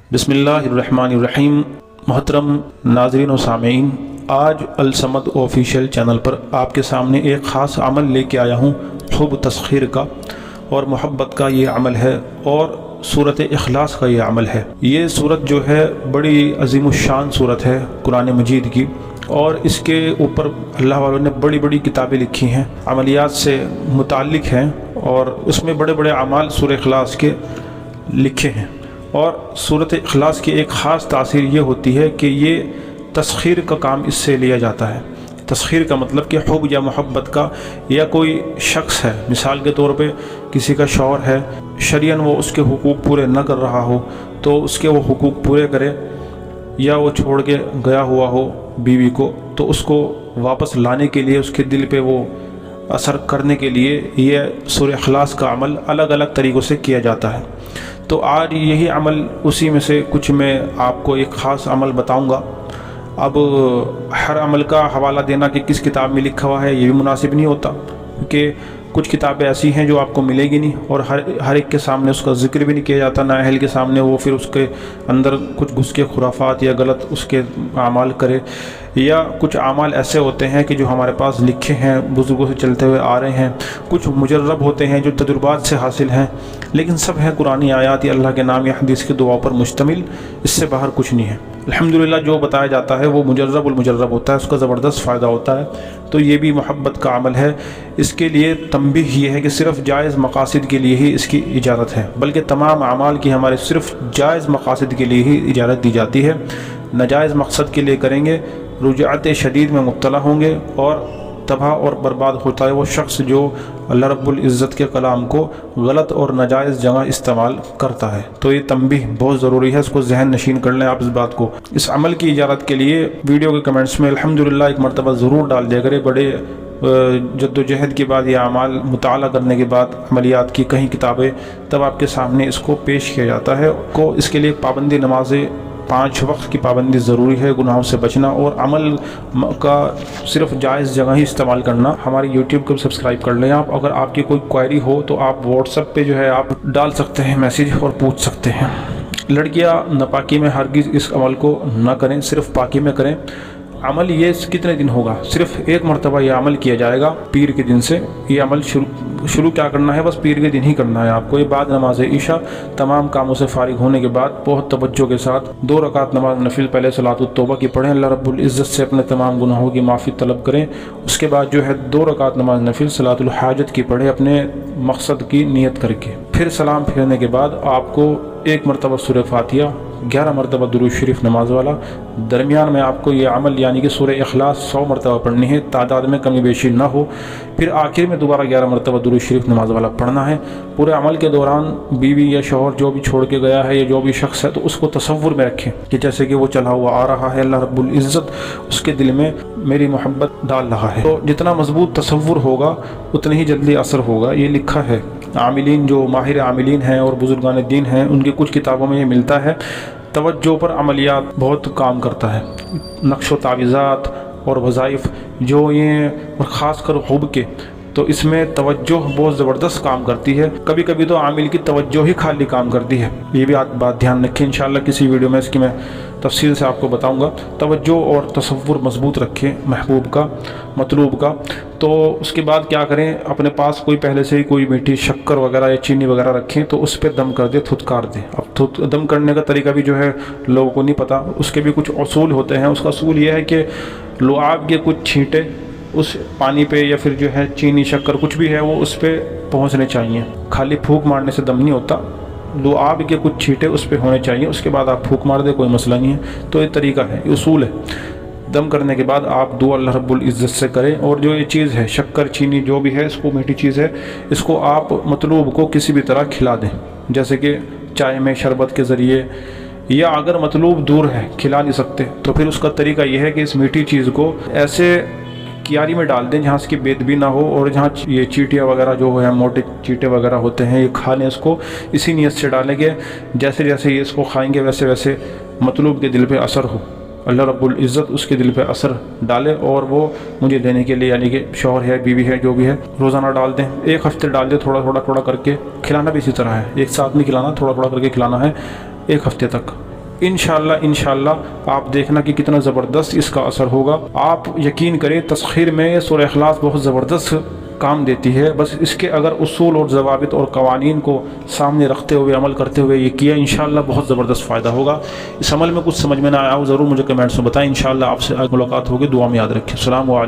बिस्मिल्लाहिर्रहमानिर्रहीम। मोहतरम नाज़रीन व सामीन, आज अल समद ऑफिशियल चैनल पर आपके सामने एक ख़ास अमल लेके आया हूँ, हुब तस्खीर का और मोहब्बत का ये अमल है और सूरत इखलास का ये अमल है। ये सूरत जो है बड़ी अज़ीमुश्शान सूरत है कुरान मजीद की, और इसके ऊपर अल्लाह वालों ने बड़ी बड़ी किताबें लिखी हैं, अमलियात से मुताल्लिक़ हैं, और उसमें बड़े बड़े अमाल सूरत इखलास के लिखे हैं। और सूरत इखलास की एक ख़ास तासीर ये होती है कि ये तस्खीर का काम इससे लिया जाता है। तस्खीर का मतलब कि हुब या मोहब्बत का, या कोई शख्स है, मिसाल के तौर पे किसी का शौहर है, शरीयन वो उसके हुकूक पूरे न कर रहा हो तो उसके वो हुकूक पूरे करे, या वो छोड़ के गया हुआ हो बीवी को तो उसको वापस लाने के लिए, उसके दिल पे वो असर करने के लिए ये सूरत इखलास का अमल अलग अलग तरीक़ों से किया जाता है। तो आज यही अमल, उसी में से कुछ मैं आपको एक ख़ास अमल बताऊंगा। अब हर अमल का हवाला देना कि किस किताब में लिखा हुआ है ये भी मुनासिब नहीं होता, क्योंकि कुछ किताबें ऐसी हैं जो आपको मिलेगी नहीं, और हर एक के सामने उसका ज़िक्र भी नहीं किया जाता, ना अहल के सामने वो फिर उसके अंदर कुछ घुस के खुराफात या गलत उसके आमाल करे। या कुछ आमाल ऐसे होते हैं कि जो हमारे पास लिखे हैं, बुज़ुर्गों से चलते हुए आ रहे हैं, कुछ मुजर्रब होते हैं जो तजुर्बात से हासिल हैं, लेकिन सब है कुरानी आयात या अल्लाह के नाम या हदीस की दुआ पर मुश्तमिल, इससे बाहर कुछ नहीं है। अल्हम्दुलिल्लाह जो बताया जाता है वो मुजर्रब होता है, उसका ज़बरदस्त फ़ायदा होता है। तो ये भी मोहब्बत का अमल है। इसके लिए तंबीह ये है कि सिर्फ़ जायज़ मकासद के लिए ही इसकी इजाज़त है, बल्कि तमाम अमाल की हमारे सिर्फ़ जायज़ मकासद के लिए ही इजाज़त दी जाती है। नाजायज़ मकसद के लिए करेंगे रुजात शदीद में मुब्तला होंगे, और तबाह और बर्बाद होता है वो शख्स जो अल्लाह रब्बुल इज़्ज़त के कलाम को गलत और नाजायज़ जगह इस्तेमाल करता है। तो ये तंबीह बहुत ज़रूरी है, इसको जहन नशीन कर लें आप इस बात को। इस अमल की इजाज़त के लिए वीडियो के कमेंट्स में अल्हम्दुलिल्लाह एक मरतबा ज़रूर डाल दिया करें। बड़े जद्दोजहद के बाद या अमाल मुताला करने के बाद अमलियात की कहीं किताबें, तब आपके सामने इसको पेश किया जाता है। को इसके लिए पाबंदी, नमाज़ें 5 वक्त की पाबंदी ज़रूरी है, गुनाहों से बचना, और अमल का सिर्फ जायज़ जगह ही इस्तेमाल करना। हमारी यूट्यूब को सब्सक्राइब कर लें आप। अगर आपकी कोई क्वेरी हो तो आप व्हाट्सएप पे जो है आप डाल सकते हैं मैसेज और पूछ सकते हैं। लड़कियां नापाकी में हरगिज़ इस अमल को न करें, सिर्फ पाकी में करें। अमल ये कितने दिन होगा? सिर्फ एक मरतबा ये अमल किया जाएगा पीर के दिन से। ये अमल शुरू क्या करना है, बस पीर के दिन ही करना है आपको। ये बाद नमाज ईशा तमाम कामों से फारिग होने के बाद बहुत तवज्जो के साथ 2 रकात नमाज नफिल पहले सलातुत तौबा की पढ़ें, अल्लाह रब्बुल इज़्ज़त से अपने तमाम गुनाहों की माफ़ी तलब करें। उसके बाद जो है 2 रकात नमाज नफिल सलातुल हाजत की पढ़ें अपने मकसद की नियत करके। फिर सलाम फेरने के बाद आपको 1 मरतबा सूरह फातिहा, 11 मरतबा दुरूद शरीफ नमाज वाला। दरमियान में आपको ये अमल यानी कि सूरह इखलास 100 मरतबा पढ़नी है, तादाद में कमी बेशी ना हो। फिर आखिर में दोबारा 11 मरतबा दुरूद शरीफ नमाज वाला पढ़ना है। पूरे अमल के दौरान बीवी या शौहर जो भी छोड़ के गया है या जो भी शख्स है, तो उसको तसव्वुर में रखें कि जैसे कि वो चला हुआ आ रहा है, अल्लाह रब्बुल इज़्ज़त उसके दिल में मेरी मोहब्बत डाल रहा है। तो जितना मजबूत तसव्वुर होगा उतनी ही जल्दी असर होगा। ये लिखा है, आमिलीन जो माहिर आमिलीन हैं और बुजुर्गान दीन हैं, उनकी कुछ किताबों में ये मिलता है। तवज्जो पर अमलियात बहुत काम करता है, नक्शो तावीज़ात और वज़ाइफ जो ये, और ख़ास कर हुब के, तो इसमें तवज्जो बहुत ज़बरदस्त काम करती है। कभी कभी तो आमिल की तवज्जो ही खाली काम करती है। ये भी आप बात ध्यान रखें, इंशाअल्लाह किसी वीडियो में इसकी मैं तफसील से आपको बताऊंगा। तवज्जो और तसव्वुर मजबूत रखें महबूब का, मतलूब का। तो उसके बाद क्या करें, अपने पास कोई पहले से ही कोई मीठी शक्कर वगैरह या चीनी वगैरह रखें, तो उस पर दम कर दे, थुतकार दे। अब दम करने का तरीका भी जो है लोगों को नहीं पता, उसके भी कुछ असूल होते हैं। उसका असूल ये है कि लुआब के कुछ छींटे उस पानी पे या फिर जो है चीनी शक्कर कुछ भी है वो उस पर पहुँचने चाहिए। खाली फूंक मारने से दम नहीं होता, लुआब के कुछ छींटे उस पर होने चाहिए, उसके बाद आप फूंक मार दे, कोई मसला नहीं है। तो ये तरीका है, ये उसूल है। दम करने के बाद आप दुआ अल्लाह रब्बुल इज़्ज़त से करें। और जो ये चीज़ है शक्कर चीनी जो भी है, इसको मीठी चीज़ है, इसको आप मतलूब को किसी भी तरह खिला दें, जैसे कि चाय में शरबत के ज़रिए, या अगर मतलूब दूर है खिला नहीं सकते तो फिर उसका तरीका यह है कि इस मीठी चीज़ को ऐसे कियारी में डाल दें जहाँ इसकी बेदबी ना हो, और जहाँ ये चीटियाँ वगैरह जो है, मोटे चीटे वगैरह होते हैं, ये खा लें इसको। इसी नीयत से डालेंगे, जैसे जैसे ये इसको खाएंगे वैसे वैसे मतलूब के दिल पे असर हो, अल्लाह रब्बुल इज़्ज़त उसके दिल पे असर डाले, और वो मुझे देने के लिए, यानी कि शौहर है, बीवी है, जो भी है, रोज़ाना डाल दें। 1 हफ्ते डाल दें, थोड़ा थोड़ा करके। खिलाना भी इसी तरह है, एक साथ नहीं खिलाना, थोड़ा थोड़ा करके खिलाना है 1 हफ्ते तक। इंशाअल्लाह आप देखना कि कितना ज़बरदस्त इसका असर होगा। आप यकीन करें तस्खीर में सूरह इखलास बहुत ज़बरदस्त काम देती है। बस इसके अगर उसूल और ज़वाबित और कवानीन को सामने रखते हुए अमल करते हुए ये किया, इंशाअल्लाह बहुत ज़बरदस्त फ़ायदा होगा। इस अमल में कुछ समझ में ना आया हो ज़रूर मुझे कमेंट्स में बताएं। इंशाअल्लाह आपसे आज मुलाकात होगी। दुआ में याद रखें। अस्सलाम वालेकुम।